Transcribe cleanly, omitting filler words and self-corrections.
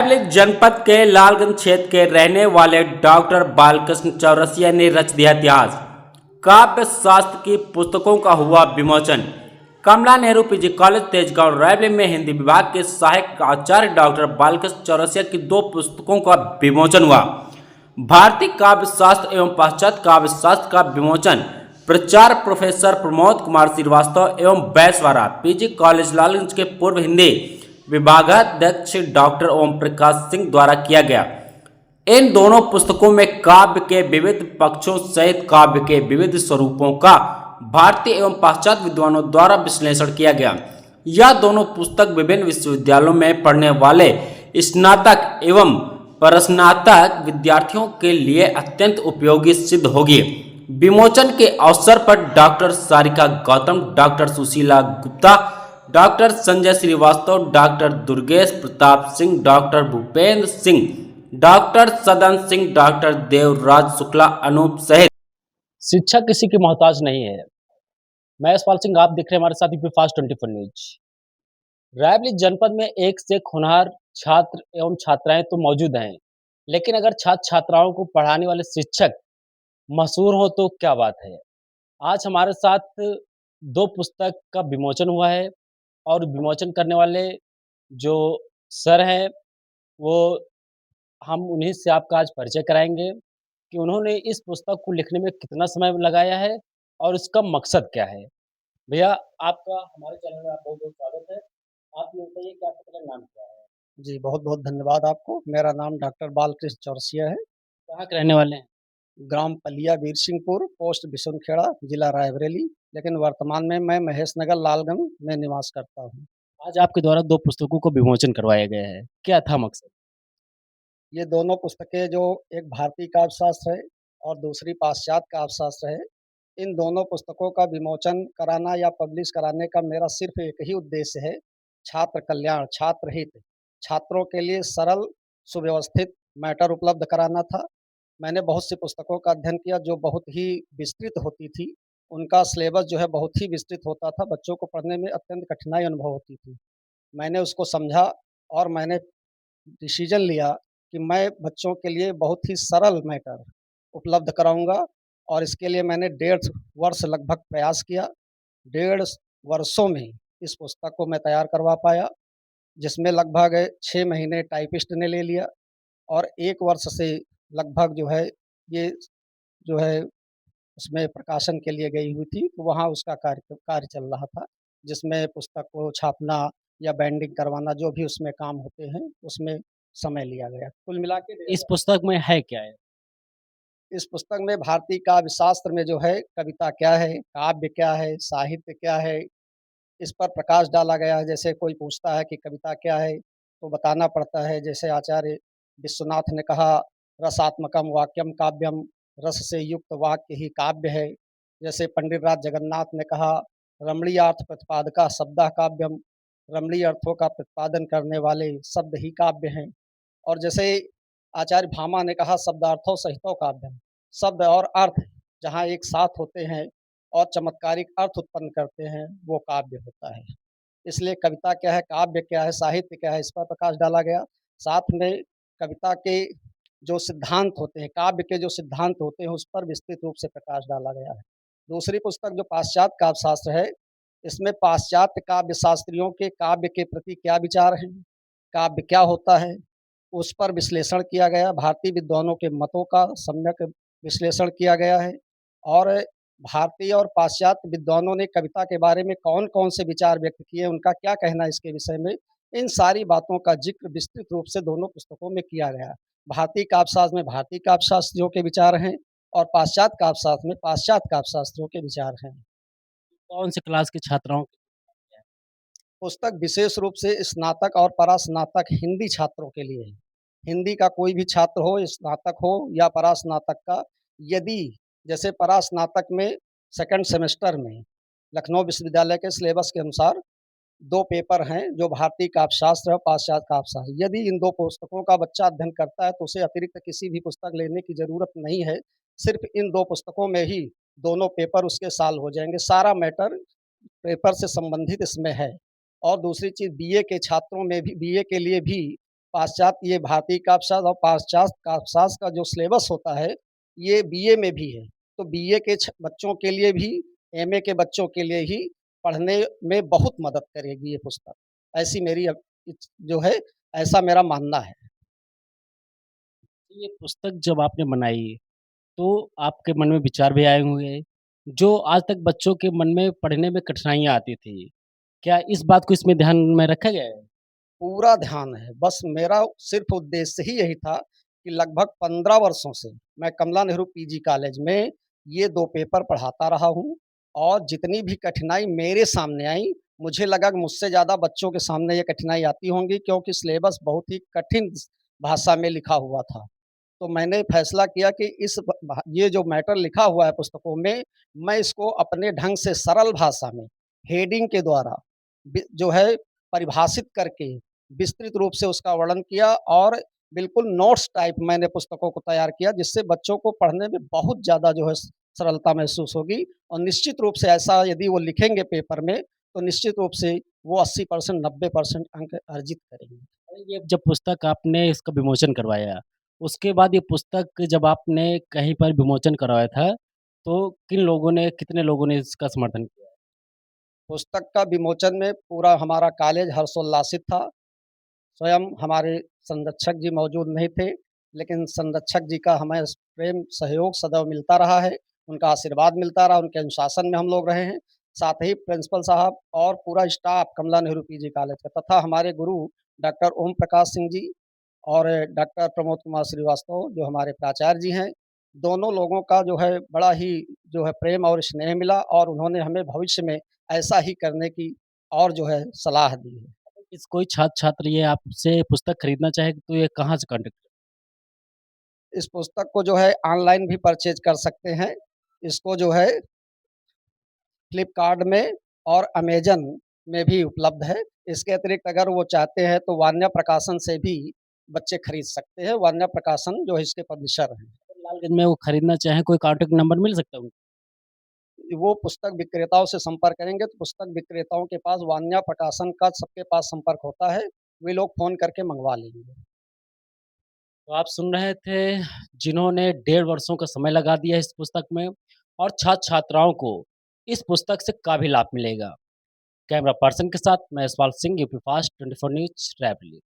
Public जनपद के लालगंज क्षेत्र के रहने वाले डॉक्टर बालकृष्ण चौरसिया ने रच दिया इतिहास। काव्य शास्त्र की पुस्तकों का हुआ विमोचन। कमला नेहरू पीजी कॉलेज तेजगांव रायबरेली में हिंदी विभाग के सहायक आचार्य डॉक्टर बालकृष्ण चौरसिया की 2 पुस्तकों का विमोचन हुआ। भारतीय काव्य शास्त्र एवं पाश्चात्य काव्य शास्त्र का विमोचन प्रचार प्रोफेसर प्रमोद कुमार श्रीवास्तव एवं बैसवाड़ा पीजी कॉलेज लालगंज के पूर्व हिंदी विभागाध्यक्ष डॉक्टर ओम प्रकाश सिंह द्वारा किया गया। इन दोनों पुस्तकों में काव्य के विविध पक्षों सहित काव्य के विविध स्वरूपों का भारतीय एवं पाश्चात्य विद्वानों द्वारा विश्लेषण किया गया। यह दोनों पुस्तक विभिन्न विश्वविद्यालयों में पढ़ने वाले स्नातक एवं परस्नातक विद्यार्थियों के लिए अत्यंत उपयोगी सिद्ध होगी। विमोचन के अवसर पर doctor Sarika Gautam, doctor Sushila Gupta, doctor Sanjay Shrivastava, doctor Durgesh Pratap Singh, doctor Bhupendra Singh, doctor Sadan Singh, doctor Devraj Shukla, Anoop सहित शिक्षा किसी की मोहताज नहीं है। मैं यशपाल सिंह, आप देख रहे हैं हमारे साथ यूपी फास्ट 24 न्यूज। रायबरेली जनपद में एक से होनहार छात्र एवं छात्राएं तो मौजूद हैं, लेकिन अगर छात्र छात्राओं को पढ़ाने वाले शिक्षक मशहूर हो तो क्या बात है। आज हमारे साथ 2 पुस्तक का विमोचन हुआ है और विमोचन करने वाले जो सर हैं, वो हम उन्हीं से आपका आज परिचय कराएंगे कि उन्होंने इस पुस्तक को लिखने में कितना समय लगाया है और इसका मकसद क्या है। भैया, आपका हमारे चैनल में आप बहुत-बहुत स्वागत है। आप ये बताइए कि आपका पहला नाम क्या है? जी, बहुत-बहुत धन्यवाद आपको। मेरा नाम डॉक्टर बालकृष्ण चौरसिया है। कहाँ के रहने वाले हैं? ग्राम पलिया वीर सिंहपुर, पोस्ट बिशुनखेड़ा, जिला रायबरेली, लेकिन वर्तमान में मैं महेश नगर लालगंज में निवास करता हूँ। आज आपके द्वारा 2 पुस्तकों को विमोचन करवाया गया है। क्या था मकसद? ये दोनों पुस्तकें जो एक भारतीय काव्य शास्त्र है और दूसरी पाश्चात्य काव्य शास्त्र है, इन दोनों पुस्तकों का विमोचन कराना या पब्लिश कराने का मेरा सिर्फ़ एक ही उद्देश्य है, छात्र कल्याण, छात्र हित। छात्रों के लिए सरल, सुव्यवस्थित मैटर उपलब्ध कराना था। मैंने बहुत सी पुस्तकों का अध्ययन किया जो बहुत ही विस्तृत होती थी। उनका सिलेबस जो है बहुत ही विस्तृत होता था, बच्चों को पढ़ने में अत्यंत कठिनाई अनुभव होती थी। मैंने उसको समझा और मैंने डिसीज़न लिया कि मैं बच्चों के लिए बहुत ही सरल मैटर उपलब्ध कराऊँगा और इसके लिए मैंने 1.5 वर्ष लगभग प्रयास किया। 1.5 वर्षों में इस पुस्तक को मैं तैयार करवा पाया, जिसमें लगभग 6 महीने टाइपिस्ट ने ले लिया और 1 वर्ष से लगभग जो है ये जो है उसमें प्रकाशन के लिए गई हुई थी, तो वहाँ उसका कार्य चल रहा था, जिसमें पुस्तक को छापना या बाइंडिंग करवाना जो भी उसमें काम होते हैं, उसमें समय लिया गया। कुल मिला के इस पुस्तक में है क्या है? इस पुस्तक में भारतीय काव्य शास्त्र में जो है कविता क्या है, काव्य क्या है, साहित्य क्या है, इस पर प्रकाश डाला गया है। जैसे कोई पूछता है कि कविता क्या है, तो बताना पड़ता है। जैसे आचार्य विश्वनाथ ने कहा, रसात्मकम वाक्यम काव्यम, रस से युक्त वाक्य ही काव्य है। जैसे पंडित राज जगन्नाथ ने कहा, रमणीयार्थ प्रतिपादका शब्दा काव्यम, रमणीय अर्थों का प्रतिपादन करने वाले शब्द ही काव्य हैं। और जैसे आचार्य भामा ने कहा, शब्दार्थों सहितो काव्यम, शब्द और अर्थ जहाँ एक साथ होते हैं और चमत्कारिक अर्थ उत्पन्न करते हैं, वो काव्य होता है। इसलिए कविता क्या है, काव्य क्या है, साहित्य क्या है, इस पर प्रकाश डाला गया। साथ में कविता के जो सिद्धांत होते हैं, काव्य के जो सिद्धांत होते हैं, उस पर विस्तृत रूप से प्रकाश डाला गया है। दूसरी पुस्तक जो पाश्चात्य काव्य शास्त्र है, इसमें पाश्चात्य काव्य शास्त्रियों के काव्य के प्रति क्या विचार हैं, काव्य क्या होता है, उस पर विश्लेषण किया गया। भारतीय विद्वानों के मतों का सम्यक विश्लेषण किया गया है और भारतीय और पाश्चात्य विद्वानों ने कविता के बारे में कौन-कौन से विचार व्यक्त किए, उनका क्या कहना है इसके विषय में, इन सारी बातों का ज़िक्र विस्तृत रूप से दोनों पुस्तकों में किया गया है। भारतीय काव्यशास्त्र में भारतीय काव्यशास्त्रियों के विचार हैं और पाश्चात्य काव्यशास्त्र में पाश्चात्य काव्यशास्त्रियों के विचार हैं। कौन से क्लास के छात्राओं के लिए? पुस्तक विशेष रूप से स्नातक और परास्नातक हिंदी छात्रों के लिए है। हिंदी का कोई भी छात्र हो, स्नातक हो या परास्नातक का, यदि जैसे परास्नातक में सेकंड सेमेस्टर में लखनऊ विश्वविद्यालय के सिलेबस के अनुसार 2 पेपर हैं जो भारतीय काव्यशास्त्र और पाश्चात्य काव्यशास्त्र। यदि इन 2 पुस्तकों का बच्चा अध्ययन करता है तो उसे अतिरिक्त किसी भी पुस्तक लेने की ज़रूरत नहीं है। सिर्फ़ इन 2 पुस्तकों में ही दोनों पेपर उसके सॉल्व हो जाएँगे। सारा मैटर पेपर से संबंधित इसमें है। और दूसरी चीज़ बीए के छात्रों में भी बीए के लिए भी पाश्चात्य ये भारतीय काव्यशास्त्र और पाश्चात्य काव्यशास्त्र का जो सिलेबस होता है, ये बीए में भी है। तो बीए के बच्चों के लिए भी, एमए के बच्चों के लिए ही पढ़ने में बहुत मदद करेगी ये पुस्तक। ऐसी मेरी जो है, ऐसा मेरा मानना है। ये पुस्तक जब आपने बनाई, तो आपके मन में विचार भी आए होंगे, जो आज तक बच्चों के मन में पढ़ने में कठिनाइयाँ आती थी। क्या इस बात को इसमें ध्यान में रखा गया है? पूरा ध्यान है। बस मेरा सिर्फ़ उद्देश्य ही यही था कि लगभग 15 वर्षों से मैं कमला नेहरू पीजी कॉलेज में ये 2 पेपर पढ़ाता रहा हूँ और जितनी भी कठिनाई मेरे सामने आई, मुझे लगा कि मुझसे ज़्यादा बच्चों के सामने ये कठिनाई आती होंगी क्योंकि सिलेबस बहुत ही कठिन भाषा में लिखा हुआ था। तो मैंने फैसला किया कि इस ब भा ये जो मैटर लिखा हुआ है पुस्तकों में, मैं इसको अपने ढंग से सरल भाषा में हेडिंग के द्वारा जो है परिभाषित करके विस्तृत रूप से उसका वर्णन किया और बिल्कुल नोट्स टाइप मैंने पुस्तकों को तैयार किया जिससे बच्चों को पढ़ने में बहुत ज़्यादा जो है सरलता महसूस होगी और निश्चित रूप से ऐसा यदि वो लिखेंगे पेपर में, तो निश्चित रूप से वो 80% 90% अंक अर्जित करेंगे। ये जब पुस्तक आपने इसका विमोचन करवाया, उसके बाद ये पुस्तक जब आपने कहीं पर विमोचन करवाया था, तो कितने लोगों ने इसका समर्थन किया? पुस्तक का विमोचन में पूरा हमारा कॉलेज हर्षोल्लासित था। स्वयं हमारे संरक्षक जी मौजूद नहीं थे, लेकिन संरक्षक जी का हमें प्रेम सहयोग सदैव मिलता रहा है, उनका आशीर्वाद मिलता रहा, उनके अनुशासन में हम लोग रहे हैं। साथ ही प्रिंसिपल साहब और पूरा स्टाफ कमला नेहरू पीजी कॉलेज का तथा हमारे गुरु डॉक्टर ओम प्रकाश सिंह जी और डॉक्टर प्रमोद कुमार श्रीवास्तव जो हमारे प्राचार्य जी हैं, दोनों लोगों का जो है बड़ा ही जो है प्रेम और स्नेह मिला और उन्होंने हमें भविष्य में ऐसा ही करने की और जो है सलाह दी है। इस कोई छात्र-छात्र ये आपसे पुस्तक खरीदना चाहे तो ये कहाँ से कॉन्टैक्ट इस पुस्तक को जो है ऑनलाइन भी परचेज़ कर सकते हैं। इसको जो है फ्लिपकार्ट में और अमेज़न में भी उपलब्ध है। इसके अतिरिक्त अगर वो चाहते हैं तो वान्या प्रकाशन से भी बच्चे खरीद सकते हैं। वान्या प्रकाशन जो है इसके पब्लिशर हैं। लालगंज में वो खरीदना चाहें, कोई कॉन्टैक्ट नंबर मिल सकता है उनको? वो पुस्तक विक्रेताओं से संपर्क करेंगे तो पुस्तक विक्रेताओं के पास वान्या प्रकाशन का सबके पास संपर्क होता है। वे लोग फ़ोन करके मँगवा लेंगे। तो आप सुन रहे थे जिन्होंने 1.5 वर्षों का समय लगा दिया इस पुस्तक में और छात्र-छात्राओं को इस पुस्तक से काफ़ी लाभ मिलेगा। कैमरा पर्सन के साथ मैं Yashpal Singh, UP fast 24 news, Raebareli.